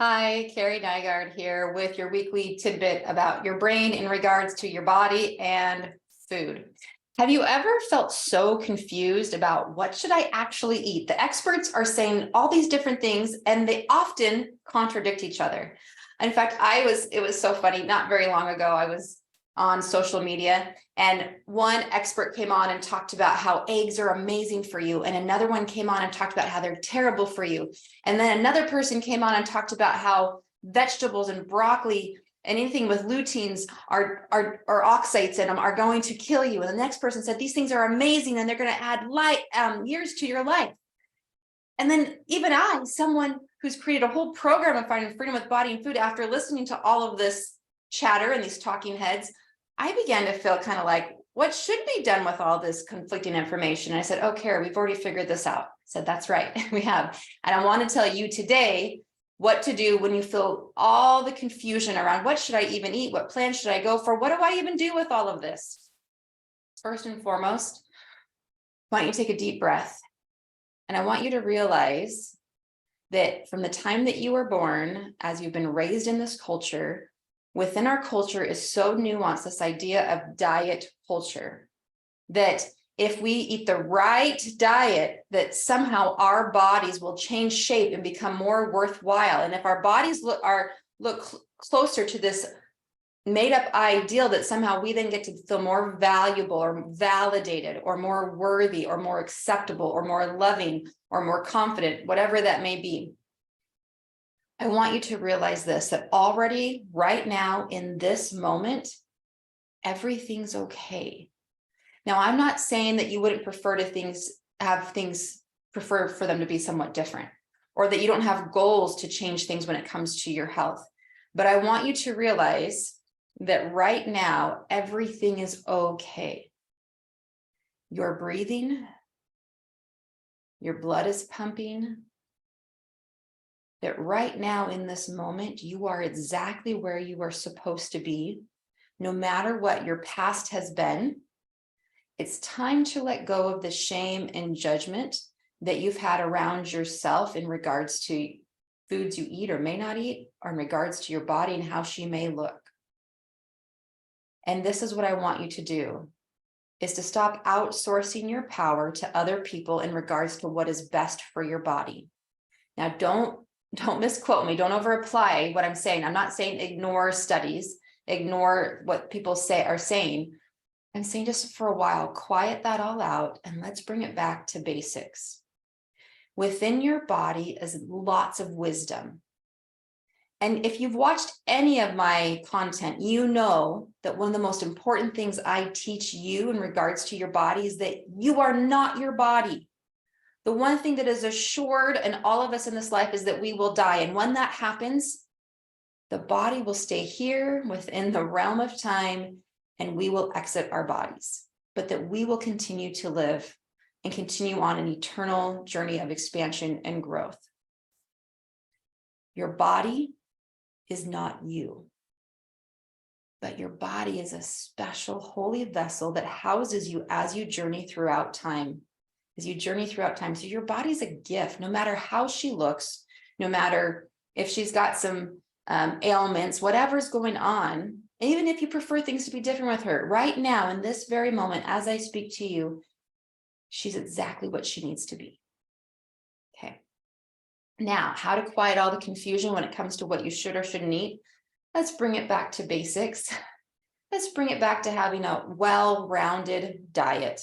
Hi, Carrie Nygaard here with your weekly tidbit about your brain in regards to your body and food. Have you ever felt so confused about what should I actually eat? The experts are saying all these different things and they often contradict each other. In fact, it was so funny. Not very long ago, I was on social media and one expert came on and talked about how eggs are amazing for you. And another one came on and talked about how they're terrible for you. And then another person came on and talked about how vegetables and broccoli and anything with luteins are oxidates in them are going to kill you. And the next person said, these things are amazing and they're going to add years to your life. And then even I, someone who's created a whole program of finding freedom with body and food, after listening to all of this chatter and these talking heads, I began to feel kind of like, what should be done with all this conflicting information? And I said, oh, Kara, we've already figured this out. I said, that's right, we have. And I want to tell you today what to do when you feel all the confusion around what should I even eat? What plan should I go for? What do I even do with all of this? First and foremost, I want you to take a deep breath. And I want you to realize that from the time that you were born, as you've been raised in this culture, within our culture is so nuanced, this idea of diet culture, that if we eat the right diet, that somehow our bodies will change shape and become more worthwhile. And if our bodies look closer to this made up ideal, that somehow we then get to feel more valuable or validated or more worthy or more acceptable or more loving or more confident, whatever that may be. I want you to realize this, that already right now in this moment, everything's okay. Now, I'm not saying that you wouldn't prefer to have things prefer for them to be somewhat different, or that you don't have goals to change things when it comes to your health. But I want you to realize that right now, everything is okay. You're breathing, your blood is pumping, that right now in this moment, you are exactly where you are supposed to be, no matter what your past has been. It's time to let go of the shame and judgment that you've had around yourself in regards to foods you eat or may not eat, or in regards to your body and how she may look. And this is what I want you to do, is to stop outsourcing your power to other people in regards to what is best for your body. Now, don't misquote me. Don't over apply what I'm saying. I'm not saying ignore studies, ignore what people are saying. I'm saying just for a while, quiet that all out and let's bring it back to basics. Within your body is lots of wisdom. And if you've watched any of my content, you know that one of the most important things I teach you in regards to your body is that you are not your body. The one thing that is assured in all of us in this life is that we will die. And when that happens, the body will stay here within the realm of time and we will exit our bodies, but that we will continue to live and continue on an eternal journey of expansion and growth. Your body is not you, but your body is a special holy vessel that houses you as you journey throughout time. So your body's a gift, no matter how she looks, no matter if she's got some ailments, whatever's going on, even if you prefer things to be different with her, right now, in this very moment, as I speak to you, she's exactly what she needs to be. Okay. Now, how to quiet all the confusion when it comes to what you should or shouldn't eat? Let's bring it back to basics. Let's bring it back to having a well-rounded diet.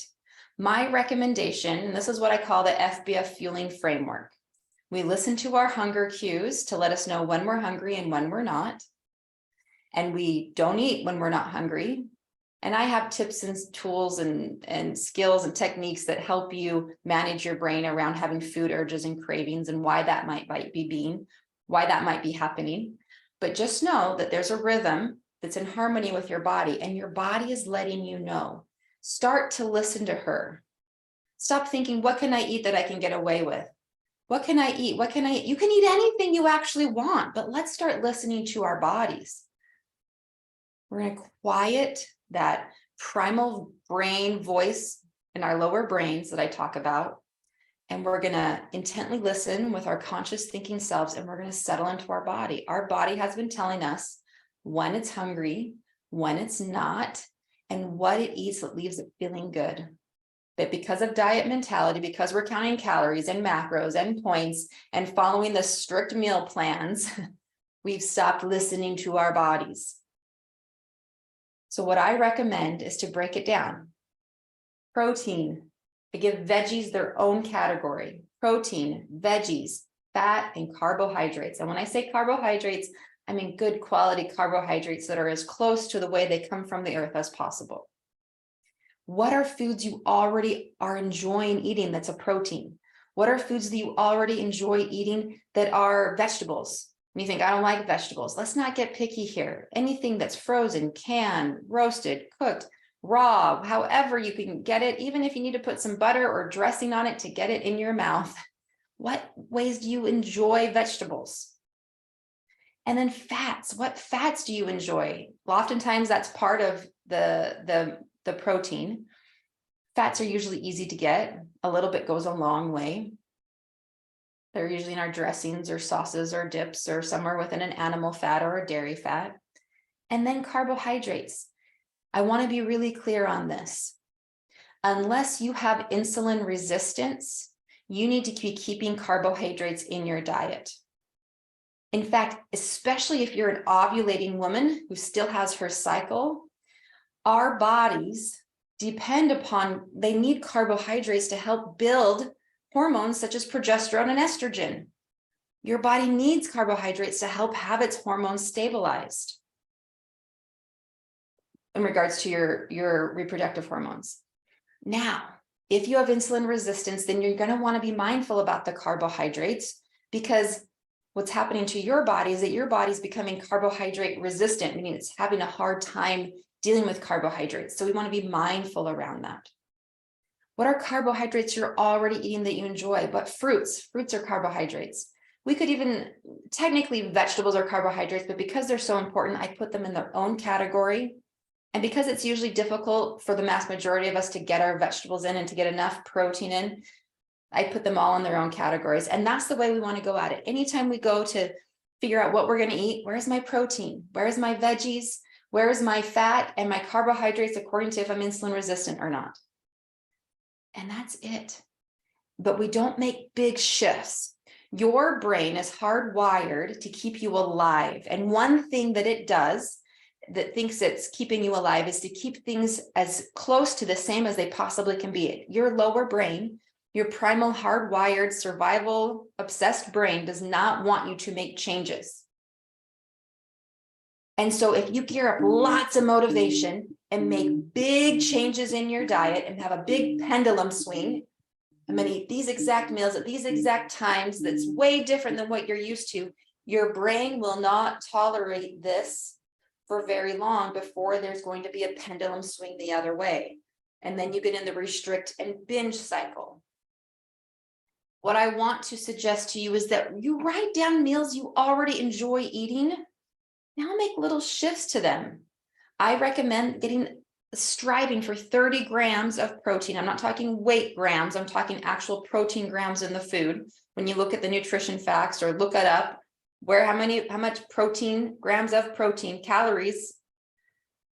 My recommendation, and this is what I call the FBF fueling framework. We listen to our hunger cues to let us know when we're hungry and when we're not. And we don't eat when we're not hungry. And I have tips and tools and skills and techniques that help you manage your brain around having food urges and cravings and why that might be happening. But just know that there's a rhythm that's in harmony with your body, and your body is letting you know. Start to listen to her. Stop thinking, what can I eat that I can get away with? What can I eat? What can I eat? You can eat anything you actually want, but let's start listening to our bodies. We're going to quiet that primal brain voice in our lower brains that I talk about. And we're going to intently listen with our conscious thinking selves, and we're going to settle into our body. Our body has been telling us when it's hungry, when it's not, and what it eats that leaves it feeling good. But because of diet mentality, because we're counting calories and macros and points and following the strict meal plans, we've stopped listening to our bodies. So what I recommend is to break it down. Protein. I give veggies their own category: protein, veggies, fat, and carbohydrates. And when I say carbohydrates, I mean good quality carbohydrates that are as close to the way they come from the earth as possible. What are foods you already are enjoying eating that's a protein? What are foods that you already enjoy eating that are vegetables? And you think, I don't like vegetables. Let's not get picky here. Anything that's frozen, canned, roasted, cooked, raw, however you can get it, even if you need to put some butter or dressing on it to get it in your mouth. What ways do you enjoy vegetables? And then fats. What fats do you enjoy? Well, oftentimes that's part of the protein. Fats are usually easy to get. A little bit goes a long way. They're usually in our dressings or sauces or dips or somewhere within an animal fat or a dairy fat. And then carbohydrates. I want to be really clear on this. Unless you have insulin resistance, you need to be keeping carbohydrates in your diet. In fact, especially if you're an ovulating woman who still has her cycle, our bodies depend upon, they need carbohydrates to help build hormones such as progesterone and estrogen. Your body needs carbohydrates to help have its hormones stabilized in regards to your reproductive hormones. Now, if you have insulin resistance, then you're going to want to be mindful about the carbohydrates, because what's happening to your body is that your body is becoming carbohydrate resistant, meaning it's having a hard time dealing with carbohydrates. So we want to be mindful around that. What are carbohydrates you're already eating that you enjoy? But fruits are carbohydrates. We could even, technically vegetables are carbohydrates, but because they're so important, I put them in their own category. And because it's usually difficult for the mass majority of us to get our vegetables in and to get enough protein in, I put them all in their own categories. And that's the way we want to go at it. Anytime we go to figure out what we're going to eat, where's my protein? Where's my veggies? Where's my fat and my carbohydrates according to if I'm insulin resistant or not? And that's it. But we don't make big shifts. Your brain is hardwired to keep you alive. And one thing that it does that thinks it's keeping you alive is to keep things as close to the same as they possibly can be. Your lower brain, your primal hardwired survival obsessed brain does not want you to make changes. And so if you gear up lots of motivation and make big changes in your diet and have a big pendulum swing, I'm going to eat these exact meals at these exact times, that's way different than what you're used to, your brain will not tolerate this for very long before there's going to be a pendulum swing the other way. And then you get in the restrict and binge cycle. What I want to suggest to you is that you write down meals you already enjoy eating. Now make little shifts to them. I recommend striving for 30 grams of protein. I'm not talking weight grams. I'm talking actual protein grams in the food. When you look at the nutrition facts or look it up, how much protein, grams of protein, calories,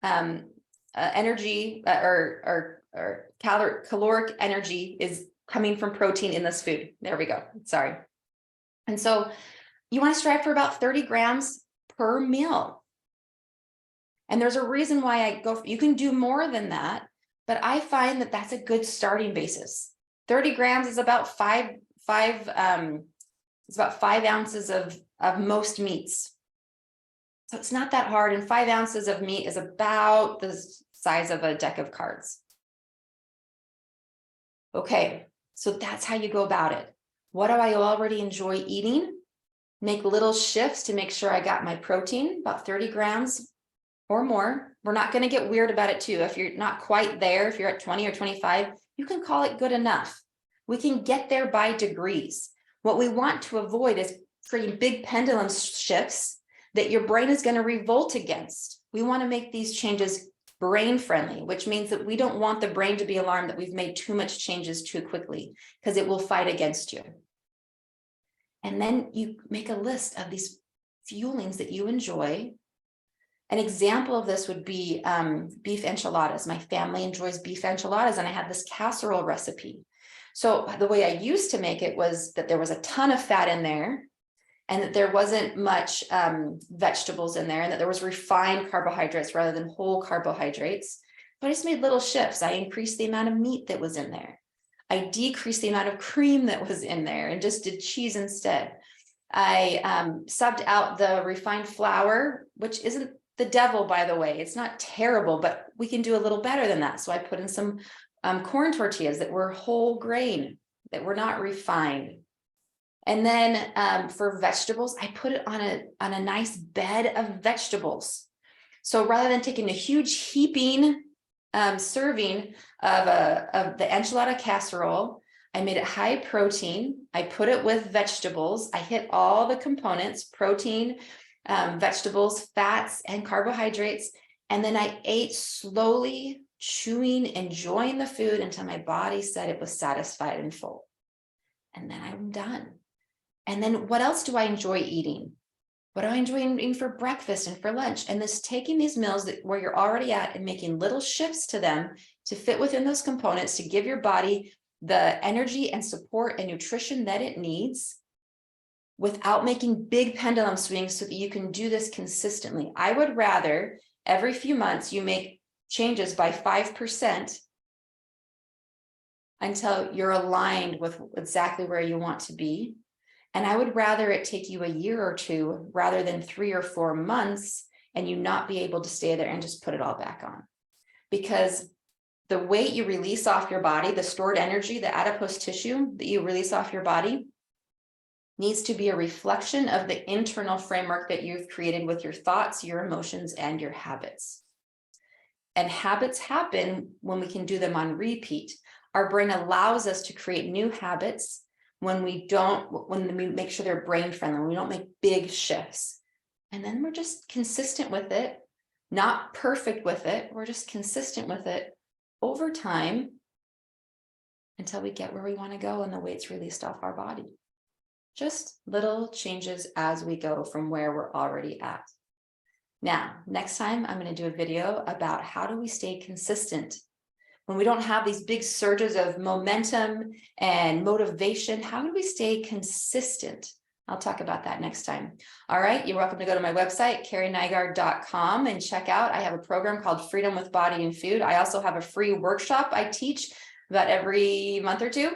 energy, or caloric energy is coming from protein in this food. There we go. Sorry. And so you want to strive for about 30 grams per meal. And there's a reason why you can do more than that, but I find that that's a good starting basis. 30 grams is about five ounces of most meats. So it's not that hard. And 5 ounces of meat is about the size of a deck of cards. Okay, so that's how you go about it. What do I already enjoy eating? Make little shifts to make sure I got my protein, about 30 grams or more. We're not going to get weird about it too. If you're not quite there, if you're at 20 or 25, you can call it good enough. We can get there by degrees. What we want to avoid is creating big pendulum shifts that your brain is going to revolt against. We want to make these changes brain friendly, which means that we don't want the brain to be alarmed that we've made too much changes too quickly, because it will fight against you. And then you make a list of these fuelings that you enjoy. An example of this would be beef enchiladas. My family enjoys beef enchiladas, and I had this casserole recipe. So the way I used to make it was that there was a ton of fat in there, and that there wasn't much vegetables in there, and that there was refined carbohydrates rather than whole carbohydrates. But I just made little shifts. I increased the amount of meat that was in there. I decreased the amount of cream that was in there and just did cheese instead. I subbed out the refined flour, which isn't the devil, by the way. It's not terrible, but we can do a little better than that. So I put in some corn tortillas that were whole grain, that were not refined. And then for vegetables, I put it on a nice bed of vegetables. So rather than taking a huge heaping serving of the enchilada casserole, I made it high protein. I put it with vegetables. I hit all the components: protein, vegetables, fats, and carbohydrates. And then I ate slowly, chewing, enjoying the food until my body said it was satisfied and full. And then I'm done. And then what else do I enjoy eating? What do I enjoy eating for breakfast and for lunch? And this taking these meals where you're already at and making little shifts to them to fit within those components, to give your body the energy and support and nutrition that it needs, without making big pendulum swings, so that you can do this consistently. I would rather every few months you make changes by 5% until you're aligned with exactly where you want to be. And I would rather it take you a year or two rather than 3 or 4 months and you not be able to stay there and just put it all back on. Because the weight you release off your body, the stored energy, the adipose tissue that you release off your body, needs to be a reflection of the internal framework that you've created with your thoughts, your emotions, and your habits. And habits happen when we can do them on repeat. Our brain allows us to create new habits when we make sure they're brain friendly, when we don't make big shifts. And then we're just consistent with it, not perfect with it. We're just consistent with it over time until we get where we want to go and the weight's released off our body. Just little changes as we go from where we're already at. Now, next time I'm going to do a video about how do we stay consistent when we don't have these big surges of momentum and motivation. How do we stay consistent? I'll talk about that next time. All right, you're welcome to go to my website, carrienygaard.com, and check out, I have a program called Freedom with Body and Food. I also have a free workshop I teach about every month or two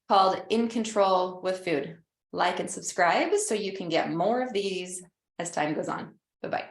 called In Control with Food. Like and subscribe so you can get more of these as time goes on. Bye-bye.